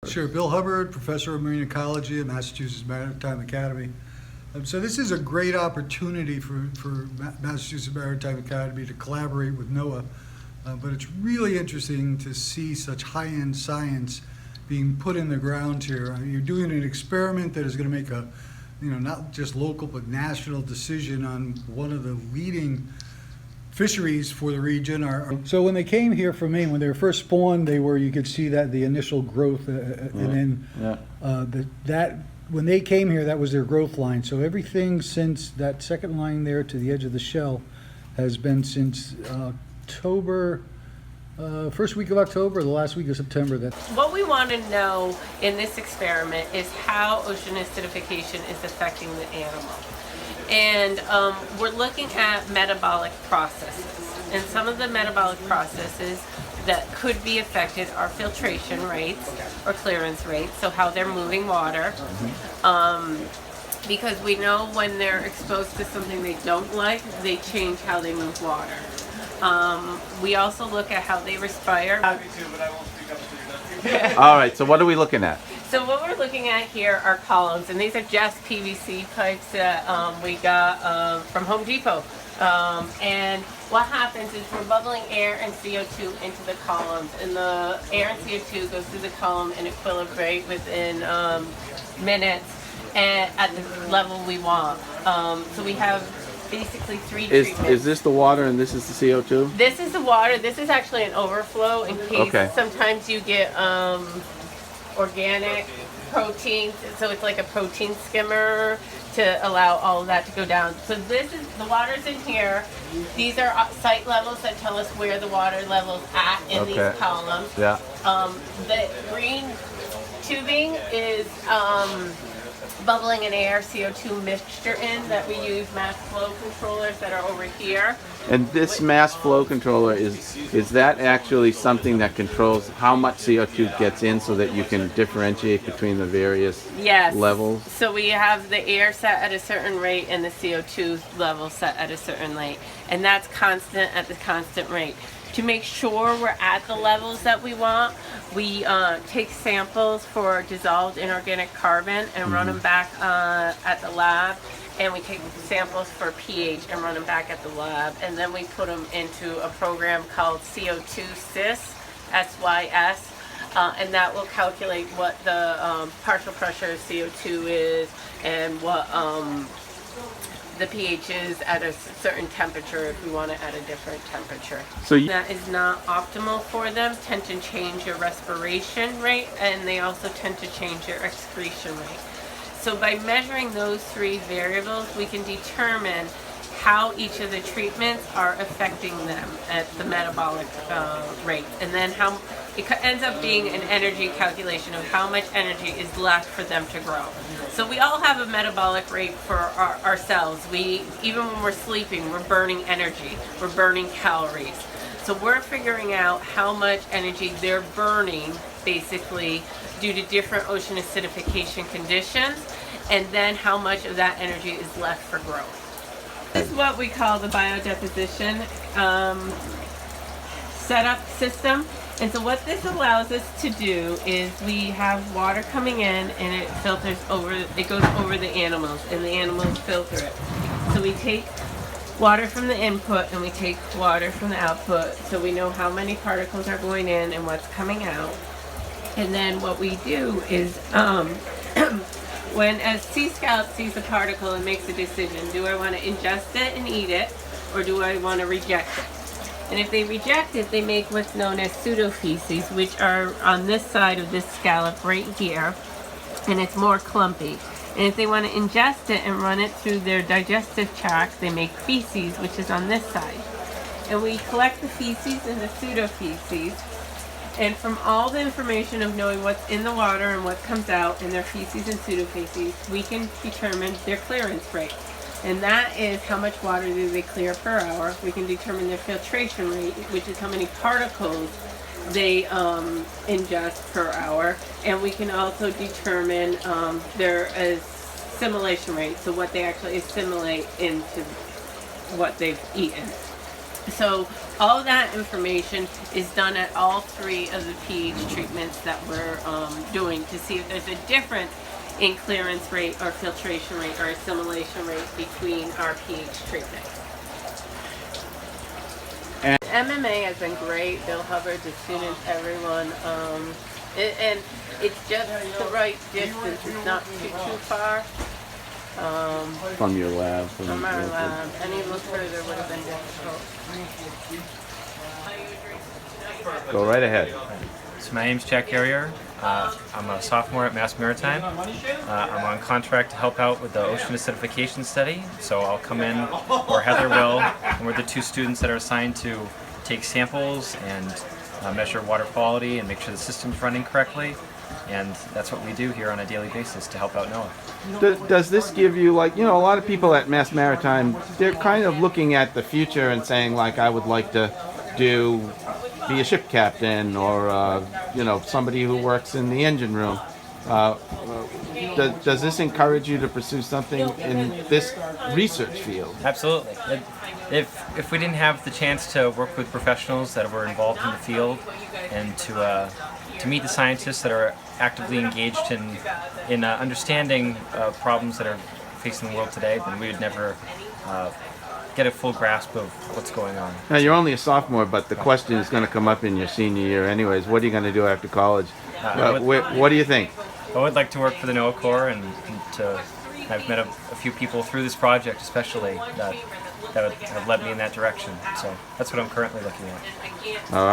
Sure. Bill Hubbard, Professor of Marine Ecology at Massachusetts Maritime Academy. So this is a great opportunity for Massachusetts Maritime Academy to collaborate with NOAA, but it's really interesting to see such high-end science being put in the ground here. You're doing an experiment that is going to make a, not just local but national decision on one of the leading fisheries for the region. So when they came here from Maine, when they were first spawned, you could see that the initial growth, and then when they came here, that was their growth line. So everything since that second line there to the edge of the shell has been since October, first week of October, the last week of September. What we want to know in this experiment is how ocean acidification is affecting the animal. And we're looking at metabolic processes. And some of the metabolic processes that could be affected are filtration rates or clearance rates, so how they're moving water. Because we know when they're exposed to something they don't like, they change how they move water. We also look at how they respire. All right, so what are we looking at? So what we're looking at here are columns, and these are just PVC pipes that we got from Home Depot. And what happens is we're bubbling air and CO2 into the columns, and the air and CO2 goes through the column and equilibrate within minutes and at the level we want. So we have basically three treatments. Is this the water and this is the CO2? This is the water. This is actually an overflow in case sometimes you get organic proteins, so it's like a protein skimmer to allow all of that to go down. So this is the water's in here. These are site levels that tell us where the water level's at in these columns. Yeah. The green tubing is bubbling an air CO2 mixture in that we use mass flow controllers that are over here. And this mass flow controller, is that actually something that controls how much CO2 gets in so that you can differentiate between the various levels? So we have the air set at a certain rate and the CO2 level set at a certain rate. And that's constant at the constant rate. To make sure we're at the levels that we want, we take samples for dissolved inorganic carbon and run them back at the lab. And we take samples for pH and run them back at the lab. And then we put them into a program called CO2 SYS, S-Y-S. And that will calculate what the partial pressure of CO2 is and what the pH is at a certain temperature if we want it at a different temperature. So that is not optimal for them. Tend to change your respiration rate, and they also tend to change your excretion rate. So by measuring those three variables, we can determine how each of the treatments are affecting them at the metabolic rate. And then how it ends up being an energy calculation of how much energy is left for them to grow. So we all have a metabolic rate for ourselves. Even when we're sleeping, we're burning energy, we're burning calories. So we're figuring out how much energy they're burning, basically, due to different ocean acidification conditions, and then how much of that energy is left for growth. This is what we call the biodeposition setup system. And so what this allows us to do is we have water coming in and it filters over, it goes over the animals and the animals filter it. So we take water from the input and we take water from the output, so we know how many particles are going in and what's coming out. And then what we do is when a sea scout sees a particle and makes a decision, do I want to ingest it and eat it, or do I want to reject it? And if they reject it, they make what's known as pseudofeces, which are on this side of this scallop right here, and it's more clumpy. And if they want to ingest it and run it through their digestive tract, they make feces, which is on this side. And we collect the feces and the pseudofeces, and from all the information of knowing what's in the water and what comes out in their feces and pseudofeces, we can determine their clearance rate. And that is how much water do they clear per hour. We can determine their filtration rate, which is how many particles they ingest per hour. And we can also determine their assimilation rate, so what they actually assimilate into what they've eaten. So all that information is done at all 3 of the pH treatments that we're doing to see if there's a difference in clearance rate or filtration rate or assimilation rate between our pH treatments. And MMA has been great. Bill Hubbard, the students, everyone. And it's just the right distance. It's not too far. from your lab. From our lab. Any little further would have been difficult. Go right ahead. So my name's Jack Carrier. I'm a sophomore at Mass Maritime. I'm on contract to help out with the ocean acidification study. So I'll come in, or Heather will, and we're the 2 students that are assigned to take samples and measure water quality and make sure the system's running correctly. And that's what we do here on a daily basis to help out NOAA. Does this give you, like, a lot of people at Mass Maritime, they're kind of looking at the future and saying, like, I would like to be a ship captain, or somebody who works in the engine room. Does this encourage you to pursue something in this research field? Absolutely. If we didn't have the chance to work with professionals that were involved in the field and to meet the scientists that are actively engaged in understanding problems that are facing the world today, then we would never get a full grasp of what's going on. Now, you're only a sophomore, but the question is going to come up in your senior year anyways. What are you going to do after college? What do you think? I would like to work for the NOAA Corps, and I've met a few people through this project especially that have led me in that direction. So that's what I'm currently looking at. All right.